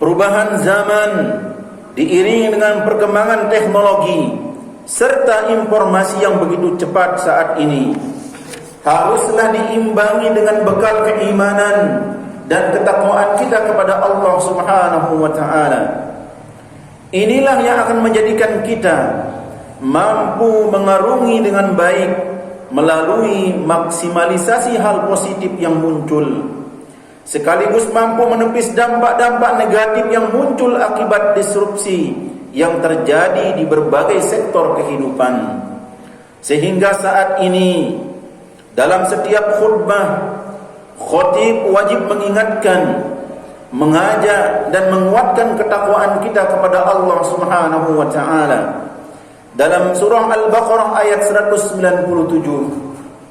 Perubahan zaman diiringi dengan perkembangan teknologi serta informasi yang begitu cepat saat ini haruslah diimbangi dengan bekal keimanan dan ketakwaan kita kepada Allah Subhanahu wa taala. Inilah yang akan menjadikan kita mampu mengarungi dengan baik melalui maksimalisasi hal positif yang muncul, sekaligus mampu menepis dampak-dampak negatif yang muncul akibat disrupsi yang terjadi di berbagai sektor kehidupan. Sehingga saat ini dalam setiap khutbah, khatib wajib mengingatkan, mengajak dan menguatkan ketakwaan kita kepada Allah Subhanahu wa taala. Dalam surah Al-Baqarah ayat 197,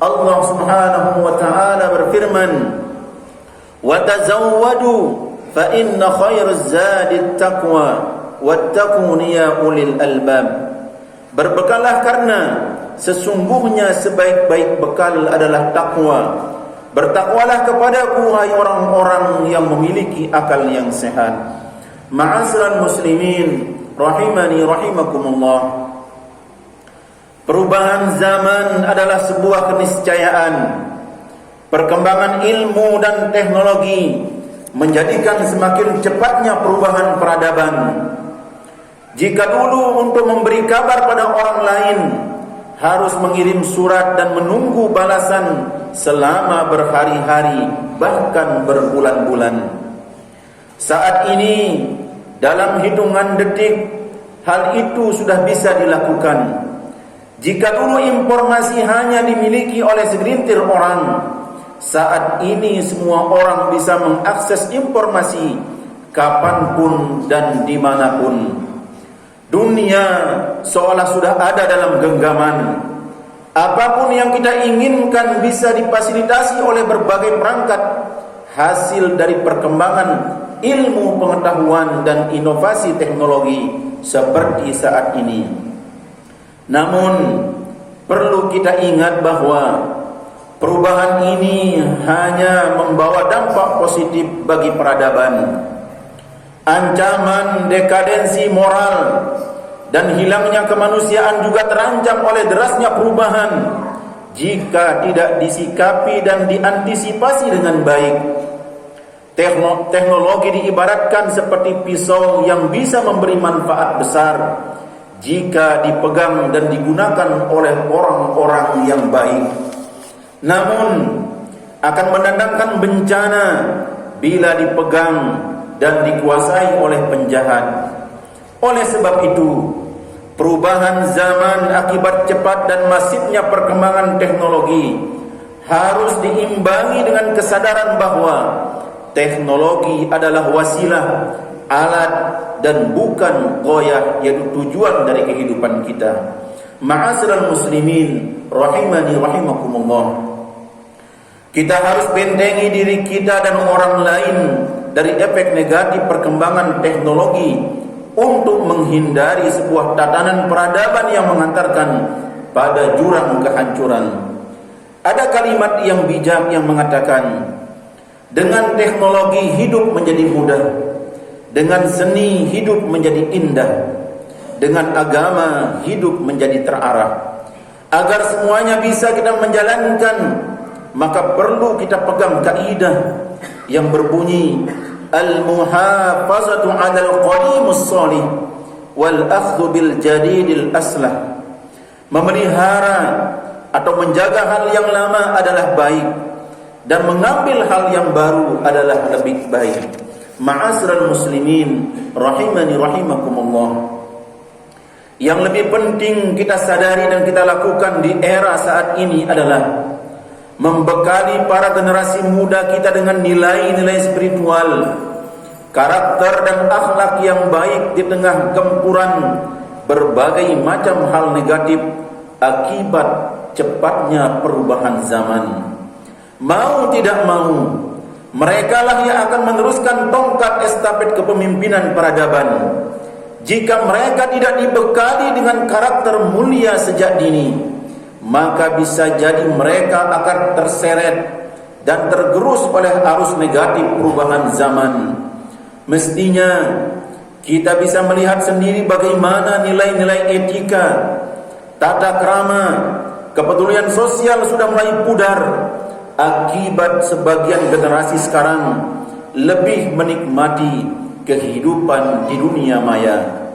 Allah Subhanahu wa taala berfirman, "Wa tazawwadu fa inna khairaz zadit taqwa wattaquni ya ulil albab." Berbekallah karena sesungguhnya sebaik-baik bekal adalah takwa. Bertakwalah kepadaku hai orang-orang yang memiliki akal yang sehat. Ma'asyiral muslimin rahimani rahimakumullah. Perubahan zaman adalah sebuah keniscayaan. Perkembangan ilmu dan teknologi menjadikan semakin cepatnya perubahan peradaban. Jika dulu untuk memberi kabar pada orang lain harus mengirim surat dan menunggu balasan selama berhari-hari bahkan berbulan-bulan, saat ini dalam hitungan detik hal itu sudah bisa dilakukan. Jika dulu informasi hanya dimiliki oleh segelintir orang, saat ini semua orang bisa mengakses informasi kapanpun dan dimanapun. Dunia seolah sudah ada dalam genggaman. Apapun yang kita inginkan bisa difasilitasi oleh berbagai perangkat hasil dari perkembangan ilmu pengetahuan dan inovasi teknologi seperti saat ini. Namun perlu kita ingat bahwa perubahan ini hanya membawa dampak positif bagi peradaban. Ancaman dekadensi moral dan hilangnya kemanusiaan juga terancam oleh derasnya perubahan jika tidak disikapi dan diantisipasi dengan baik. Teknologi diibaratkan seperti pisau yang bisa memberi manfaat besar jika dipegang dan digunakan oleh orang-orang yang baik, namun akan mendatangkan bencana bila dipegang dan dikuasai oleh penjahat. Oleh sebab itu, perubahan zaman akibat cepat dan masifnya perkembangan teknologi harus diimbangi dengan kesadaran bahwa teknologi adalah wasilah, alat dan bukan ghayah, yaitu tujuan dari kehidupan kita. Ma'asyiral muslimin rahimani rahimakumullah. Kita harus bentengi diri kita dan orang lain dari efek negatif perkembangan teknologi untuk menghindari sebuah tatanan peradaban yang mengantarkan pada jurang kehancuran. Ada kalimat yang bijak yang mengatakan, dengan teknologi hidup menjadi mudah, dengan seni hidup menjadi indah, dengan agama hidup menjadi terarah. Agar semuanya bisa kita menjalankan, maka perlu kita pegang kaidah yang berbunyi al-muhafazatu 'alal qadimus shalih wal akhdhu bil jadidil aslah. Memelihara atau menjaga hal yang lama adalah baik dan mengambil hal yang baru adalah lebih baik. Ma'asyiral muslimin rahimani rahimakumullah. Yang lebih penting kita sadari dan kita lakukan di era saat ini adalah membekali para generasi muda kita dengan nilai-nilai spiritual, karakter dan akhlak yang baik di tengah gempuran berbagai macam hal negatif akibat cepatnya perubahan zaman. Mau tidak mau, merekalah yang akan meneruskan tongkat estafet kepemimpinan peradaban. Jika mereka tidak dibekali dengan karakter mulia sejak dini, maka bisa jadi mereka akan terseret dan tergerus oleh arus negatif perubahan zaman. Mestinya kita bisa melihat sendiri bagaimana nilai-nilai etika, tata krama, kepedulian sosial sudah mulai pudar akibat sebagian generasi sekarang lebih menikmati kehidupan di dunia maya.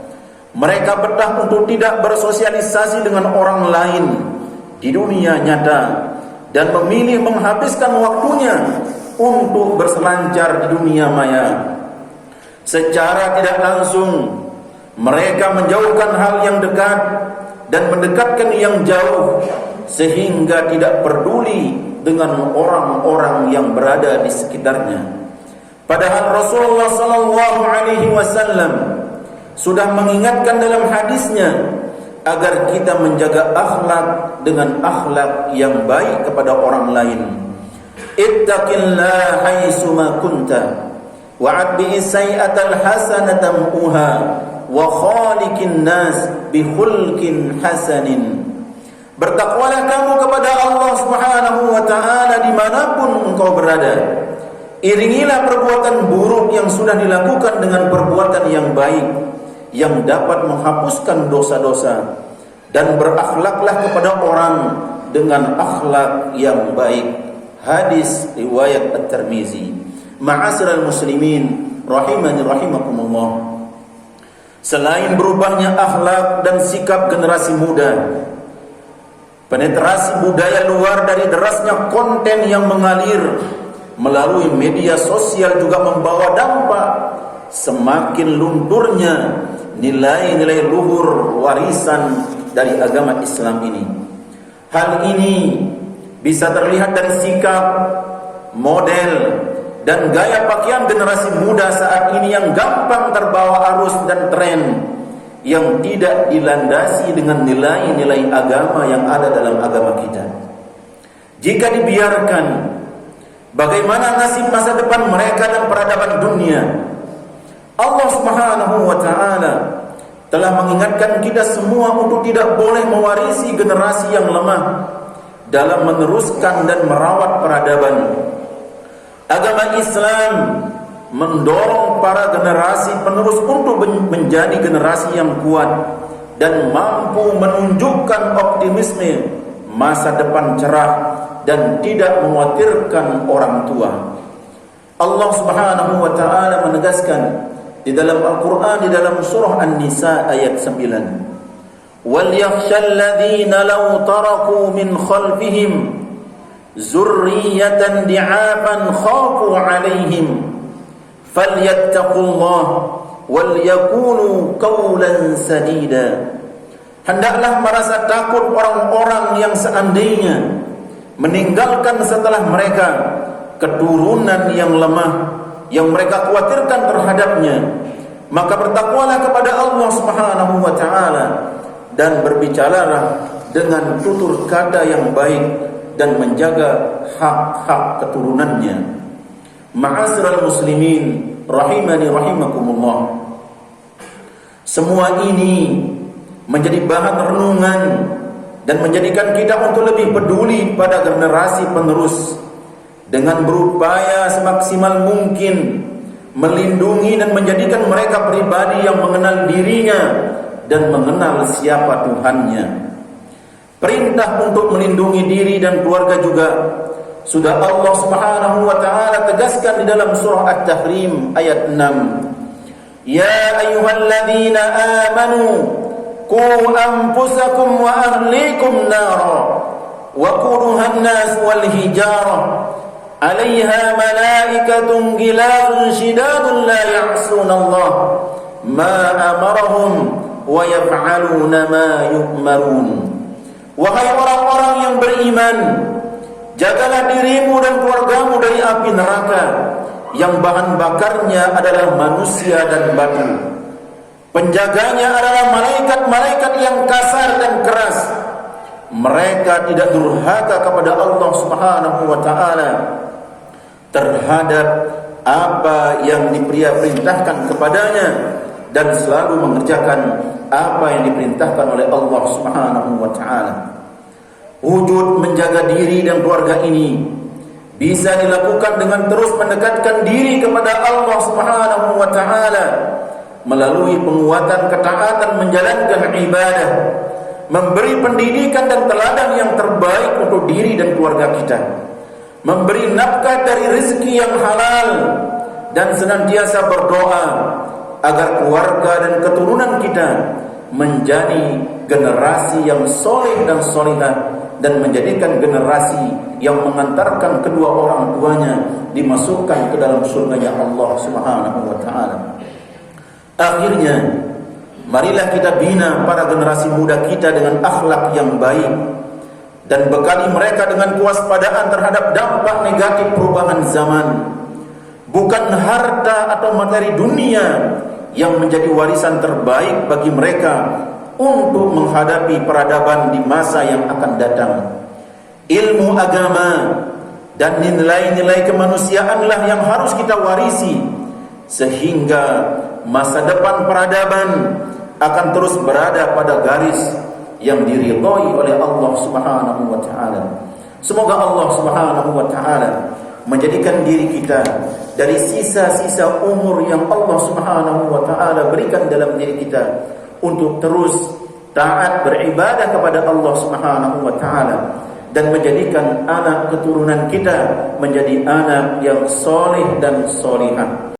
Mereka betah untuk tidak bersosialisasi dengan orang lain di dunia nyata dan memilih menghabiskan waktunya untuk berselancar di dunia maya. Secara tidak langsung mereka menjauhkan hal yang dekat dan mendekatkan yang jauh, sehingga tidak peduli dengan orang-orang yang berada di sekitarnya. Padahal Rasulullah SAW sudah mengingatkan dalam hadisnya agar kita menjaga akhlak dengan akhlak yang baik kepada orang lain. Ittaqillaha haitsuma kunta wa'atbi sayyi'atal hasanata muha wa khaliqin nas bi khulqin hasanin. Bertakwalah kamu kepada Allah Subhanahu wa taala dimanapun engkau berada. Iringilah perbuatan buruk yang sudah dilakukan dengan perbuatan yang baik yang dapat menghapuskan dosa-dosa, dan berakhlaklah kepada orang dengan akhlak yang baik. Hadis riwayat At-Tirmizi. Ma'asyiral muslimin rahimani rahimakumullah. Selain berubahnya akhlak dan sikap generasi muda, penetrasi budaya luar dari derasnya konten yang mengalir melalui media sosial juga membawa dampak semakin lunturnya nilai-nilai luhur warisan dari agama Islam ini. Hal ini bisa terlihat dari sikap, model, dan gaya pakaian generasi muda saat ini yang gampang terbawa arus dan tren yang tidak dilandasi dengan nilai-nilai agama yang ada dalam agama kita. Jika dibiarkan, bagaimana nasib masa depan mereka dan peradaban dunia? Allah Subhanahu wa taala telah mengingatkan kita semua untuk tidak boleh mewarisi generasi yang lemah dalam meneruskan dan merawat peradaban. Agama Islam mendorong para generasi penerus untuk menjadi generasi yang kuat dan mampu menunjukkan optimisme masa depan cerah dan tidak mengkhawatirkan orang tua. Allah Subhanahu wa taala menegaskan di dalam Al-Qur'an, di dalam surah An-Nisa ayat 9, "Wal yakhshal ladzina law taraku min khalfihim zurriyatan di'afan khafu 'alaihim falyattaqullah wal yakunu qawlan sadida." Hendaklah merasa takut orang-orang yang seandainya meninggalkan setelah mereka keturunan yang lemah yang mereka khawatirkan terhadapnya, maka bertakwalah kepada Allah Subhanahu wa taala dan berbicaralah dengan tutur kata yang baik dan menjaga hak-hak keturunannya. Ma'asyiral muslimin rahimani rahimakumullah. Semua ini menjadi bahan renungan dan menjadikan kita untuk lebih peduli pada generasi penerus dengan berupaya semaksimal mungkin melindungi dan menjadikan mereka pribadi yang mengenal dirinya dan mengenal siapa Tuhannya. Perintah untuk melindungi diri dan keluarga juga sudah Allah Subhanahu wa taala tegaskan di dalam surah At-Tahrim ayat 6. Ya ayyuhalladzina amanu qu anfusakum wa ahlikum nara wa quduhan nas wal hijarah 'alaiha malaikatun ghiladun shidadun la ya'sunallah ma amarahum wa yaf'aluna ma yu'marun. Wahai orang-orang yang beriman, jagalah dirimu dan keluargamu dari api neraka yang bahan bakarnya adalah manusia dan batu. Penjaganya adalah malaikat-malaikat yang kasar dan keras. Mereka tidak durhaka kepada Allah Subhanahu wa taala terhadap apa yang diperintahkan kepadanya dan selalu mengerjakan apa yang diperintahkan oleh Allah Subhanahu wa taala. Wujud menjaga diri dan keluarga ini bisa dilakukan dengan terus mendekatkan diri kepada Allah Subhanahu wa taala melalui penguatan ketaatan menjalankan ibadah, memberi pendidikan dan teladan yang terbaik untuk diri dan keluarga kita, memberi nafkah dari rezeki yang halal, dan senantiasa berdoa agar keluarga dan keturunan kita menjadi generasi yang soleh dan solehah, dan menjadikan generasi yang mengantarkan kedua orang tuanya dimasukkan ke dalam surganya Allah Subhanahu wa taala. Akhirnya, marilah kita bina para generasi muda kita dengan akhlak yang baik dan bekali mereka dengan kewaspadaan terhadap dampak negatif perubahan zaman. Bukan harta atau materi dunia yang menjadi warisan terbaik bagi mereka untuk menghadapi peradaban di masa yang akan datang. Ilmu agama dan nilai-nilai kemanusiaanlah yang harus kita warisi, sehingga masa depan peradaban akan terus berada pada garis yang diridhai oleh Allah Subhanahu wa taala. Semoga Allah Subhanahu wa taala menjadikan diri kita dari sisa-sisa umur yang Allah Subhanahu wa taala berikan dalam diri kita untuk terus taat beribadah kepada Allah Subhanahu wa taala, dan menjadikan anak keturunan kita menjadi anak yang soleh dan solihah.